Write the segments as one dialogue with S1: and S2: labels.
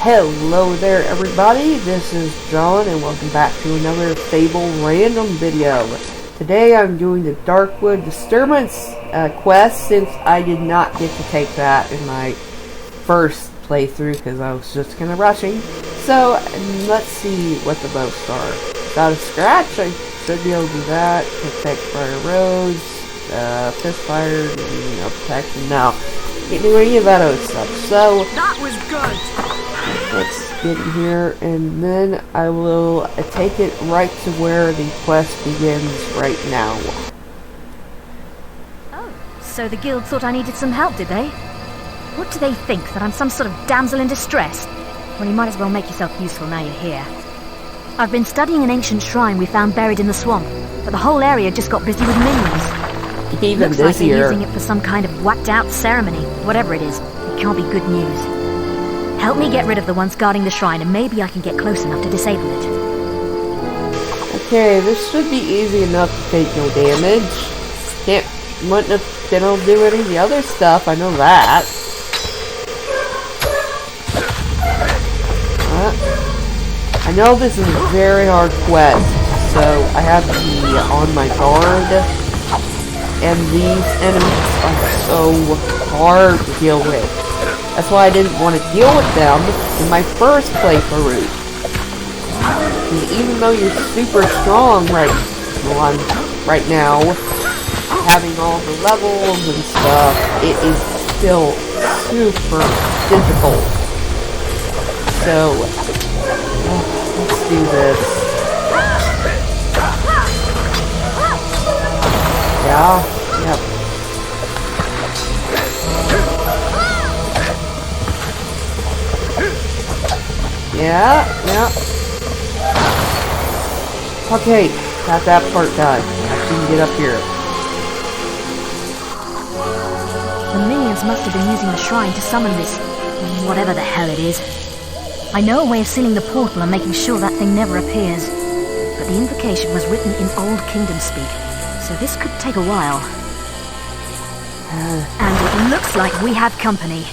S1: Hello there everybody, this is John and welcome back to another Fable random video. Today I'm doing the Darkwood Disturbance quest since I did not get to take that in my first playthrough because I was just kind of rushing. So let's see what the boasts are. Without a scratch, I should be able to do that. Protect fire roads, fist fire, protection. No, can't do any of that other stuff. So
S2: that was good.
S1: Let's get in here, and then I will take it right to where the quest begins right now.
S3: Oh, so the guild thought I needed some help, did they? What do they think, that I'm some sort of damsel in distress? Well, you might as well make yourself useful now you're here. I've been studying an ancient shrine we found buried in the swamp, but the whole area just got busy with minions.
S1: Even
S3: Looks like
S1: busier.
S3: they're using it for some kind of whacked-out ceremony. Whatever it is, it can't be good news. Help me get rid of the ones guarding the shrine, and maybe I can get close enough to disable it.
S1: Okay, this should be easy enough to take no damage. Wouldn't have been able to do any of the other stuff, I know that. I know this is a very hard quest, so I have to be on my guard. And these enemies are so hard to deal with. That's why I didn't want to deal with them in my first playthrough. Because even though you're super strong right now, having all the levels and stuff, it is still super difficult. So, let's do this. Yeah, yep. Yeah. Okay, got that part done. I can get up here.
S3: The minions must have been using the shrine to summon this, whatever the hell it is. I know a way of sealing the portal and making sure that thing never appears. But the invocation was written in Old Kingdom speak, so this could take a while. And it looks like we have company.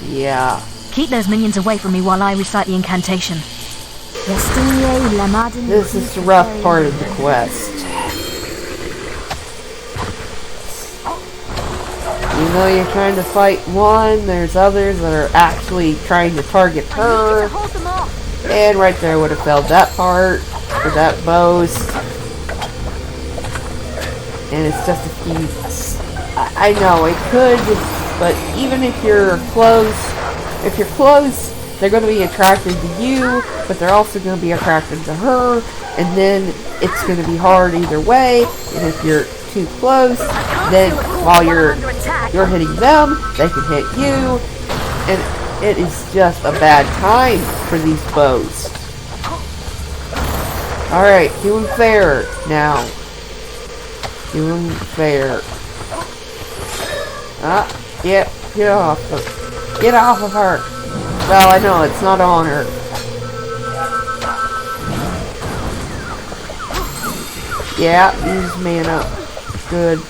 S1: Yeah.
S3: Keep those minions away from me while I recite the incantation.
S1: This is the rough part of the quest. Even though you're trying to fight one, there's others that are actually trying to target her. And right there would have failed that part for that boast. And it's just a few. I know it could, but even if you're close. If you're close, they're going to be attracted to you, but they're also going to be attracted to her, and then it's going to be hard either way. And if you're too close, then while you're hitting them, they can hit you, and it is just a bad time for these bows. Alright, doing fair now. Doing fair. Yeah, get off. Get off of her! Well, I know, it's not on her. Yeah, use mana. Good.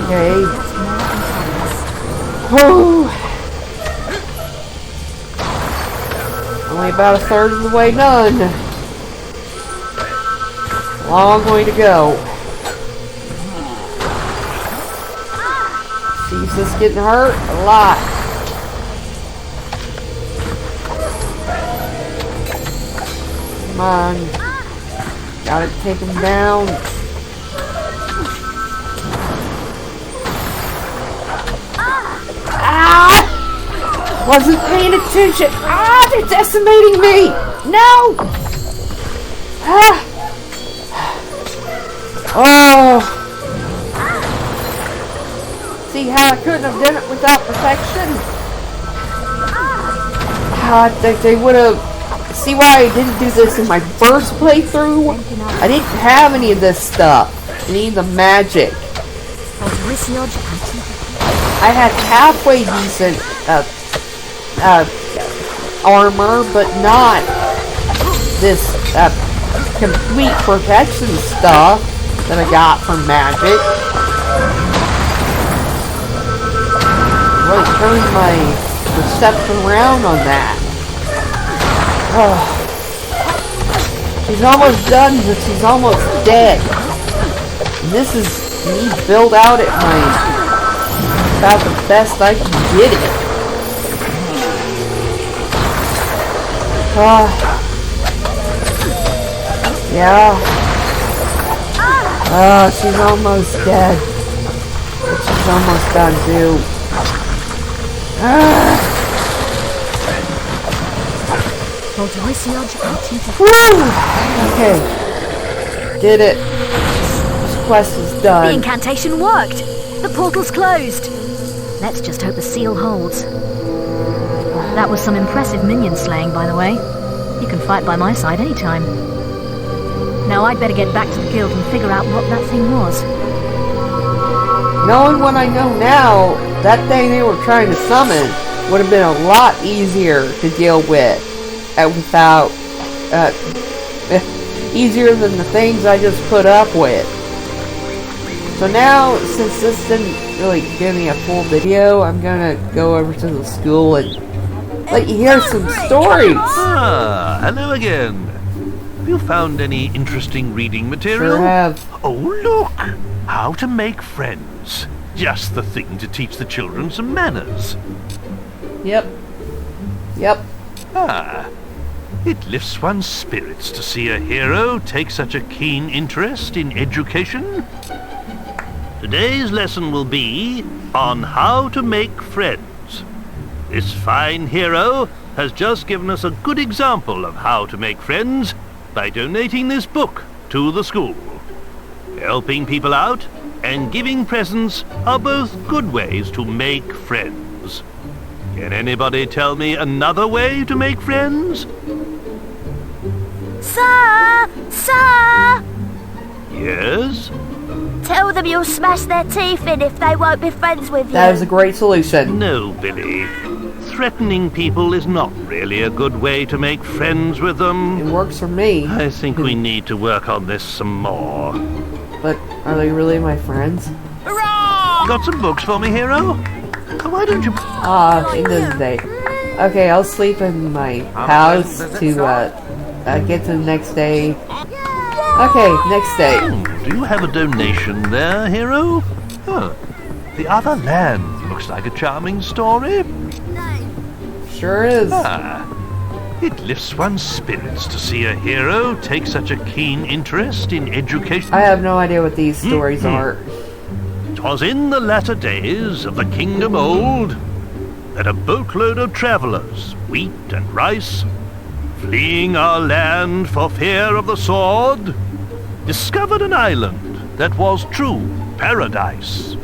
S1: Okay. Whew! Only about a third of the way done. Long way to go. She's just getting hurt a lot. Come on. Gotta take him down. Ah! Wasn't paying attention. Ah, they're decimating me. No! Ah! Oh! See how I couldn't have done it without protection? I think they would have... See why I didn't do this in my first playthrough? I didn't have any of this stuff. Any of the magic. I had halfway decent armor, but not this complete protection stuff that I got from magic. really turned my perception around on that. Oh. She's almost done, but she's almost dead. And this is me built out at about the best I can get it. Yeah. She's almost dead. But she's almost done too. Woo! Okay. Did it. This quest is done.
S3: The incantation worked. The portal's closed. Let's just hope the seal holds. That was some impressive minion slaying, by the way. You can fight by my side anytime. Now I'd better get back to the guild and figure out what that thing was.
S1: Knowing what I know now, that thing they were trying to summon would have been a lot easier to deal with. Without... easier than the things I just put up with. So now, since this didn't really give me a full video, I'm gonna go over to the school and let you hear some stories.
S2: Ah, hello again. Have you found any interesting reading material?
S1: Sure have.
S2: Oh, look! How to make friends. Just the thing to teach the children some manners.
S1: Yep.
S2: Ah, it lifts one's spirits to see a hero take such a keen interest in education. Today's lesson will be on how to make friends. This fine hero has just given us a good example of how to make friends by donating this book to the school. Helping people out and giving presents are both good ways to make friends. Can anybody tell me another way to make friends?
S4: Sir!
S2: Yes?
S4: Tell them you'll smash their teeth in if they won't be friends with you.
S1: That is a great solution.
S2: No, Billy. Threatening people is not really a good way to make friends with them.
S1: It works for me.
S2: I think we need to work on this some more.
S1: But are they really my friends?
S2: Got some books for me, hero? Why don't you...
S1: End of the day. Okay, I'll sleep in my house to get to the next day. Okay, next day.
S2: Do you have a donation there, hero? Huh. The Other Land looks like a charming story.
S1: Sure is.
S2: Ah, it lifts one's spirits to see a hero take such a keen interest in education.
S1: I have no idea what these stories are.
S2: 'Twas in the latter days of the kingdom old that a boatload of travellers, wheat and rice, fleeing our land for fear of the sword, discovered an island that was true paradise.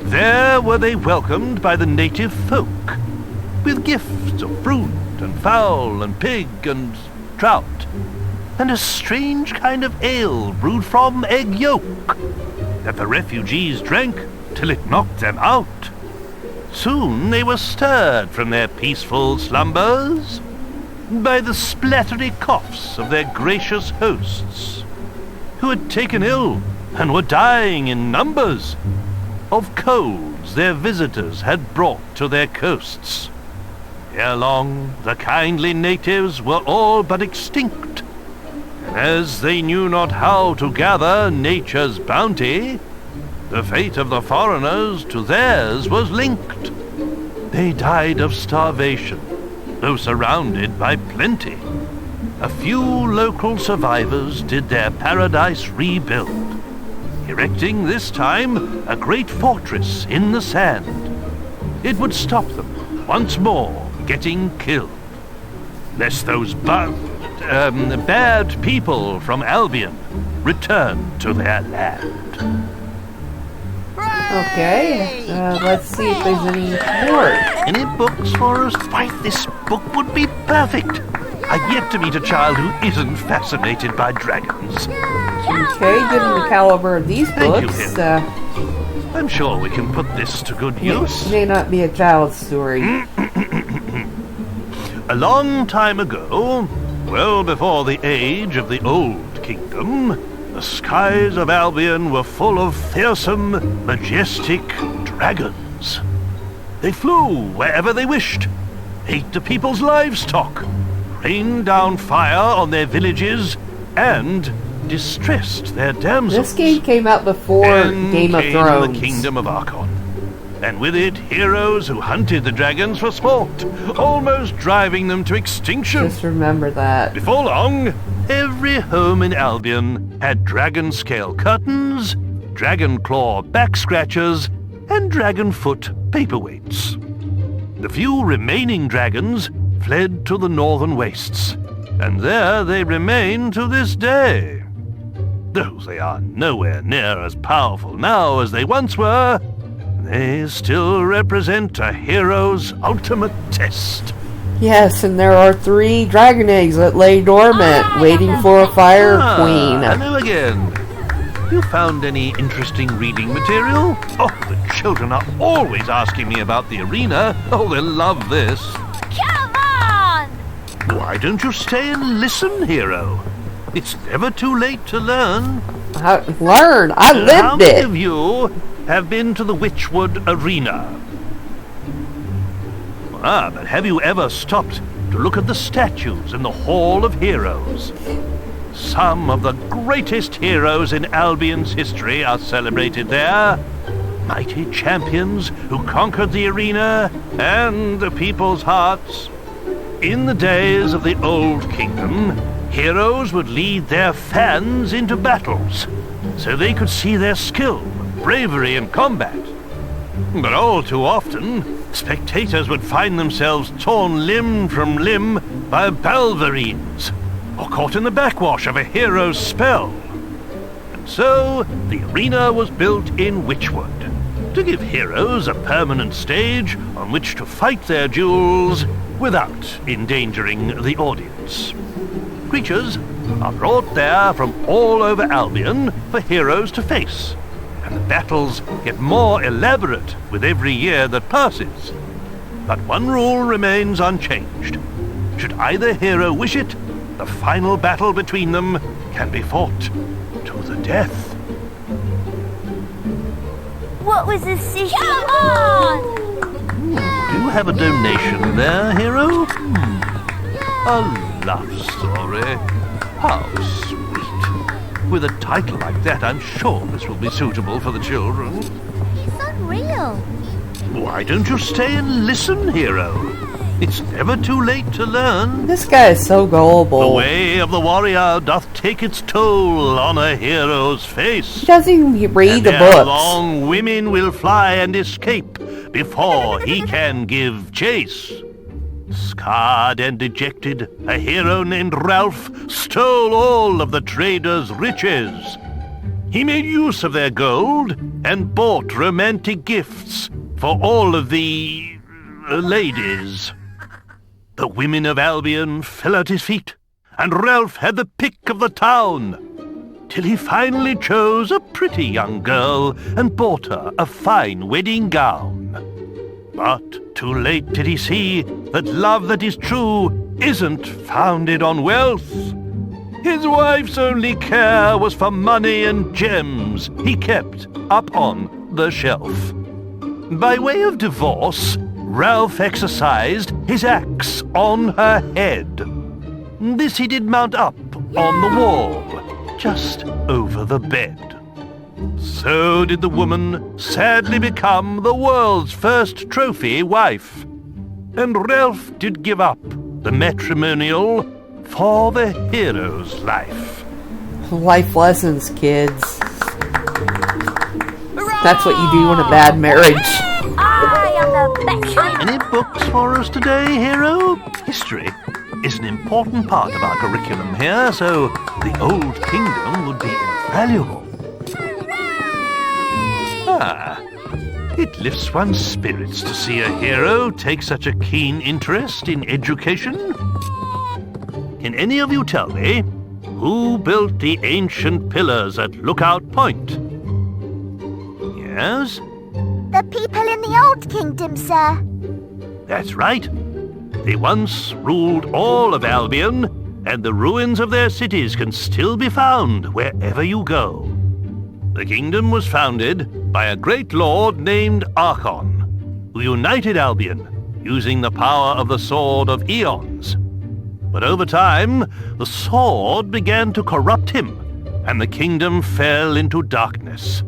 S2: There were they welcomed by the native folk, with gifts of fruit and fowl and pig and trout, and a strange kind of ale brewed from egg yolk that the refugees drank till it knocked them out. Soon they were stirred from their peaceful slumbers by the splattery coughs of their gracious hosts, who had taken ill and were dying in numbers of colds their visitors had brought to their coasts. Ere long, the kindly natives were all but extinct, and as they knew not how to gather nature's bounty, the fate of the foreigners to theirs was linked. They died of starvation, though surrounded by plenty. A few local survivors did their paradise rebuild, erecting this time a great fortress in the sand. It would stop them once more getting killed, lest those bad people from Albion return to their land.
S1: Okay, let's see if there's any more.
S2: Any books for us? Why, this book would be perfect. I've yet to meet a child who isn't fascinated by dragons.
S1: Okay, given the caliber of these
S2: Thank you,
S1: books,
S2: I'm sure we can put this to good use.
S1: may not be a child's story.
S2: A long time ago, well before the age of the Old Kingdom, the skies of Albion were full of fearsome, majestic dragons. They flew wherever they wished, ate the people's livestock, rained down fire on their villages, and distressed their damsels.
S1: This game came out before
S2: Then
S1: Game of
S2: came
S1: Thrones.
S2: the kingdom of Archon, and with it heroes who hunted the dragons for sport, almost driving them to extinction.
S1: Just remember that.
S2: Before long, every home in Albion had dragon scale curtains, dragon claw back scratchers, and dragon foot paperweights. The few remaining dragons fled to the northern wastes, and there they remain to this day. Though they are nowhere near as powerful now as they once were, they still represent a hero's ultimate test.
S1: Yes, and there are 3 dragon eggs that lay dormant, waiting for a fire queen.
S2: Hello again. You found any interesting reading material? Oh, the children are always asking me about the arena. Oh, they'll love this.
S4: Come on!
S2: Why don't you stay and listen, hero? It's never too late to learn.
S1: Learn! I
S2: How
S1: lived
S2: many
S1: it!
S2: of you have been to the Witchwood Arena? But have you ever stopped to look at the statues in the Hall of Heroes? Some of the greatest heroes in Albion's history are celebrated there. Mighty champions who conquered the arena and the people's hearts. In the days of the Old Kingdom, heroes would lead their fans into battles, so they could see their skill, bravery, and combat. But all too often, spectators would find themselves torn limb from limb by balverines, or caught in the backwash of a hero's spell. And so, the arena was built in Witchwood, to give heroes a permanent stage on which to fight their duels without endangering the audience. Creatures are brought there from all over Albion for heroes to face, and the battles get more elaborate with every year that passes. But one rule remains unchanged. Should either hero wish it, the final battle between them can be fought to the death.
S4: What was the secret? Come on!
S2: Do you have a donation there, hero? A love story. How sweet. With a title like that, I'm sure this will be suitable for the children.
S4: It's unreal.
S2: Why don't you stay and listen, hero? It's never too late to learn.
S1: This guy is so
S2: The
S1: gullible.
S2: way of the warrior doth take its toll on a hero's face.
S1: He doesn't even read
S2: And
S1: the
S2: ere
S1: books.
S2: long women will fly and escape before he can give chase. Scarred and dejected, a hero named Ralph stole all of the traders' riches. He made use of their gold and bought romantic gifts for all of the ladies. The women of Albion fell at his feet, and Ralph had the pick of the town, till he finally chose a pretty young girl and bought her a fine wedding gown. But too late did he see that love that is true isn't founded on wealth. His wife's only care was for money and gems he kept up on the shelf. By way of divorce, Ralph exercised his axe on her head. This he did mount up on the wall, just over the bed. So did the woman sadly become the world's first trophy wife. And Ralph did give up the matrimonial for the hero's life.
S1: Life lessons, kids. That's what you do in a bad marriage.
S4: I am the best.
S2: Any books for us today, hero? History is an important part of our curriculum here, so the Old Kingdom would be invaluable. It lifts one's spirits to see a hero take such a keen interest in education. Can any of you tell me who built the ancient pillars at Lookout Point? Yes?
S4: The people in the Old Kingdom, sir.
S2: That's right. They once ruled all of Albion, and the ruins of their cities can still be found wherever you go. The kingdom was founded by a great lord named Archon. who united Albion using the power of the Sword of Eons. But over time, the sword began to corrupt him, and the kingdom fell into darkness.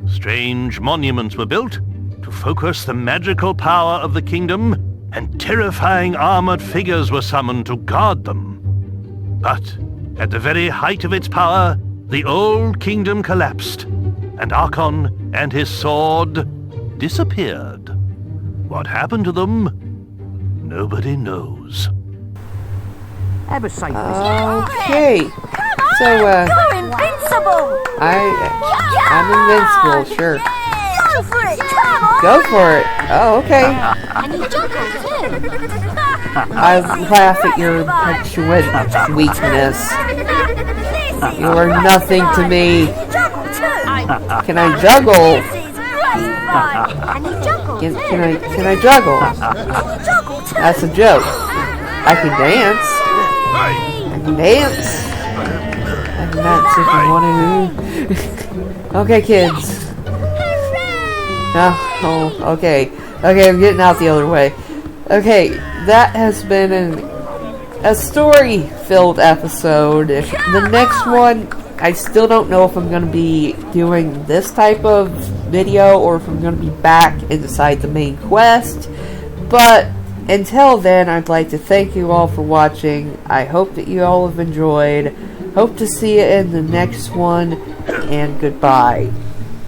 S2: Strange monuments were built to focus the magical power of the kingdom, and terrifying armored figures were summoned to guard them. But at the very height of its power, the old kingdom collapsed, and Archon and his sword disappeared. What happened to them? Nobody knows.
S1: Okay. So,
S4: You're invincible!
S1: I'm invincible, sure.
S4: Go for it, come on!
S1: Go for it. Oh, okay.
S4: And you juggle too!
S1: I laugh at your petulant weakness. You are nothing to me. Can I juggle? Can I juggle? That's a joke. I can dance. I can dance. I can dance if you want to. Okay, kids. Oh, okay. Okay, I'm getting out the other way. Okay, that has been a story-filled episode. The next one, I still don't know if I'm going to be doing this type of video or if I'm going to be back inside the main quest. But until then, I'd like to thank you all for watching. I hope that you all have enjoyed. Hope to see you in the next one, and goodbye.